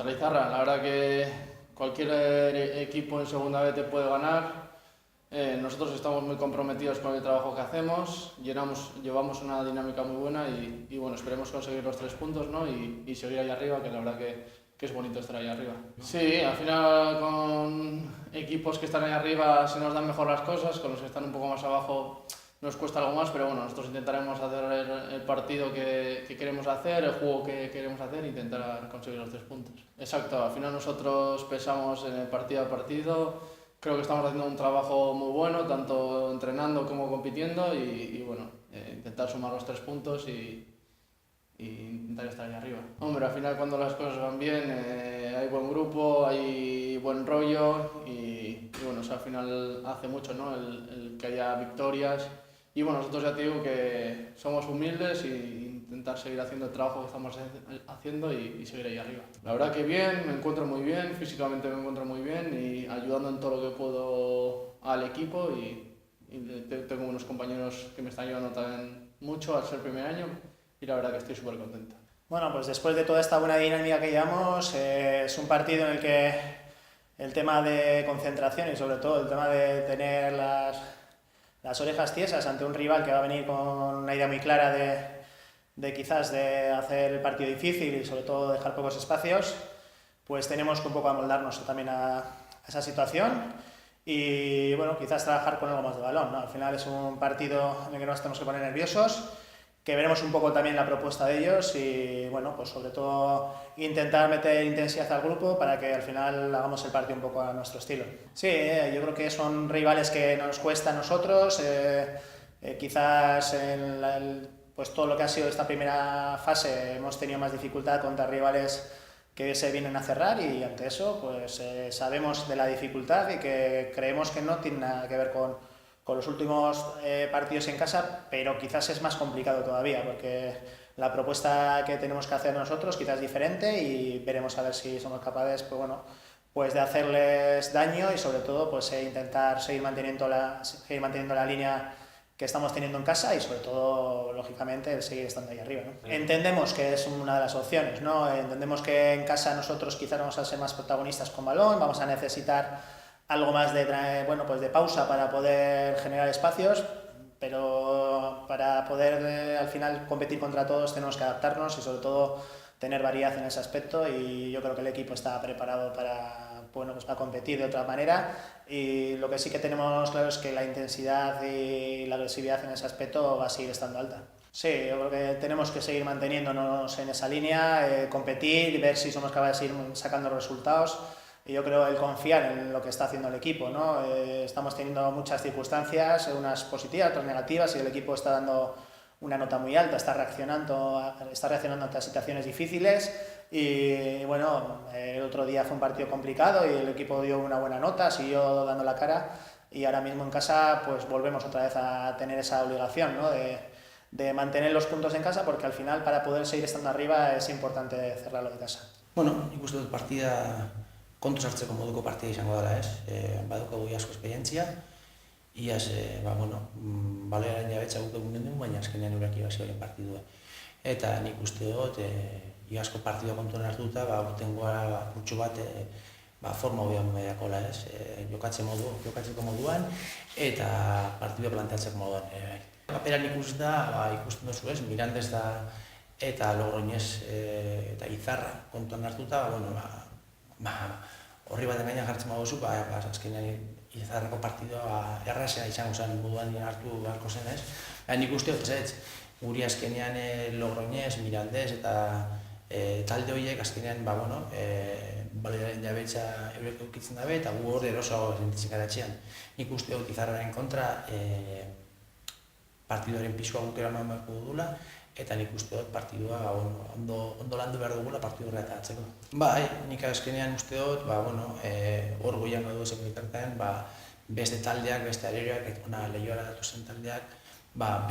contra Izarra, la verdad que cualquier equipo en segunda B te puede ganar. Nosotros estamos muy comprometidos con el trabajo que hacemos, llevamos una dinámica muy buena y bueno, esperemos conseguir los 3 puntos, ¿no? y seguir ahí arriba, que la verdad que es bonito estar ahí arriba. Sí, al final con equipos que están ahí arriba se nos dan mejor las cosas, con los que están un poco más abajo nos cuesta algo más, pero bueno, nosotros intentaremos hacer el partido que queremos hacer, el juego que queremos hacer e intentar conseguir los 3 puntos. Exacto, al final nosotros pesamos en el partido a partido, creo que estamos haciendo un trabajo muy bueno, tanto entrenando como compitiendo y bueno, intentar sumar los 3 puntos y intentar estar ahí arriba. Hombre, al final cuando las cosas van bien, hay buen grupo, hay buen rollo y bueno, eso al final hace mucho, ¿no? El que haya victorias. Y bueno, nosotros ya te digo que somos humildes y intentar seguir haciendo el trabajo que estamos haciendo y seguir ahí arriba. La verdad que bien, me encuentro muy bien, físicamente me encuentro muy bien y ayudando en todo lo que puedo al equipo y tengo unos compañeros que me están ayudando también mucho al ser primer año y la verdad que estoy súper contento. Bueno, pues después de toda esta buena dinámica que llevamos, es un partido en el que el tema de concentración y sobre todo el tema de tener las orejas tiesas ante un rival que va a venir con una idea muy clara de quizás de hacer el partido difícil y sobre todo dejar pocos espacios, pues tenemos que un poco amoldarnos también a esa situación y bueno, quizás trabajar con algo más de balón, ¿no? Al final es un partido en el que nos tenemos que poner nerviosos, que veremos un poco también la propuesta de ellos y bueno, pues sobre todo intentar meter intensidad al grupo para que al final hagamos el partido un poco a nuestro estilo. Sí, yo creo que son rivales que nos cuesta a nosotros, quizás pues todo lo que ha sido esta primera fase hemos tenido más dificultad contra rivales que se vienen a cerrar y ante eso pues sabemos de la dificultad y que creemos que no tiene nada que ver con los últimos partidos en casa, pero quizás es más complicado todavía porque la propuesta que tenemos que hacer nosotros quizás es diferente y veremos a ver si somos capaces pues, bueno, pues de hacerles daño y sobre todo pues, intentar seguir manteniendo la línea que estamos teniendo en casa y sobre todo, lógicamente, el seguir estando ahí arriba, ¿no? Entendemos que es una de las opciones, ¿no? Entendemos que en casa nosotros quizás vamos a ser más protagonistas con balón, vamos a necesitar algo más bueno, pues de pausa para poder generar espacios, pero para poder al final competir contra todos tenemos que adaptarnos y sobre todo tener variedad en ese aspecto y yo creo que el equipo está preparado para, bueno, pues para competir de otra manera y lo que sí que tenemos claro es que la intensidad y la agresividad en ese aspecto va a seguir estando alta. Sí, yo creo que tenemos que seguir manteniéndonos en esa línea, competir, ver si somos capaces de ir sacando resultados. Y yo creo el confiar en lo que está haciendo el equipo, ¿no? Estamos teniendo muchas circunstancias, unas positivas, otras negativas, y el equipo está dando una nota muy alta, está reaccionando ante situaciones difíciles y bueno, el otro día fue un partido complicado y el equipo dio una buena nota, siguió dando la cara y ahora mismo en casa pues volvemos otra vez a tener esa obligación, ¿no? de mantener los puntos en casa porque al final para poder seguir estando arriba es importante cerrarlo de casa. Bueno, nik uste dut partida kontuz hartzeko moduko partida izango dela, ez? Badukagu asko esperientzia, iaz, baloiaren jabetza guk egun genuen, baina azkenean eurak ibazio hori partidua. Eta nik uste dut, iazko partidua kontuan hartuta, urtengoa putxu bat, forma hobian mediakola, ez? Jokatzeko moduan, eta partidua planteatzeko moduan. Paperan ikusten duzu, ez? Mirandez da eta Logroñez eta Izarra kontuan hartuta, horri baten gainean jartzen baduzu, azkenean Izarrako partidua errazea izango zen moduan hartu beharko zen, ez? Nik uste dut, ez, guri azkenean Logroñez, Mirandez eta talde horiek azkenean, baloiaren jabetza eurek eukitzen dabe eta gu hor eroso sentitzen gara etxean. Nik uste dut Izarraren kontra partiduaren pisua guk eraman beharko dugula, eta nik uste dut partidua ondo landu behar dugula partidu horretatzeko. Nik azkenean uste dut, hor goian gaudu ezeko bitartean, beste taldeak, beste arerioak, eta lehioara datuzen taldeak,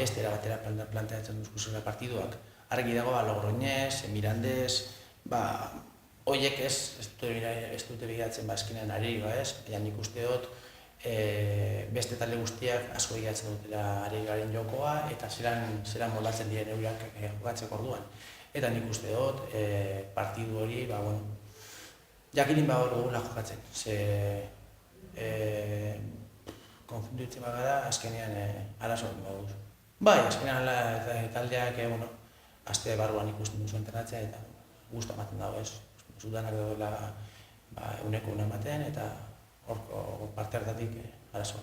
beste erabatera planteatzen duzkuzela partiduak. Argi dago, Logroñez, Mirandez, horiek ez dute begiratzen azkenean arerioa ez, baina nik uste dut, beste talde guztiak asko egiatzen dutela areigaren jokoa eta zeran moldatzen diren eurak jokatzeko orduan. Eta nik uste dut, partidu hori jakinin ba hor dugula jokatzen, ze konfunditzen bagara, azkenean arazo baduz. Bai, azkenean taldeak, aste barruan ikusten duzu entrenatzea eta gustu ematen dago ez. Zudanak dagoela uneko ematen eta horko parte hartatik arazo.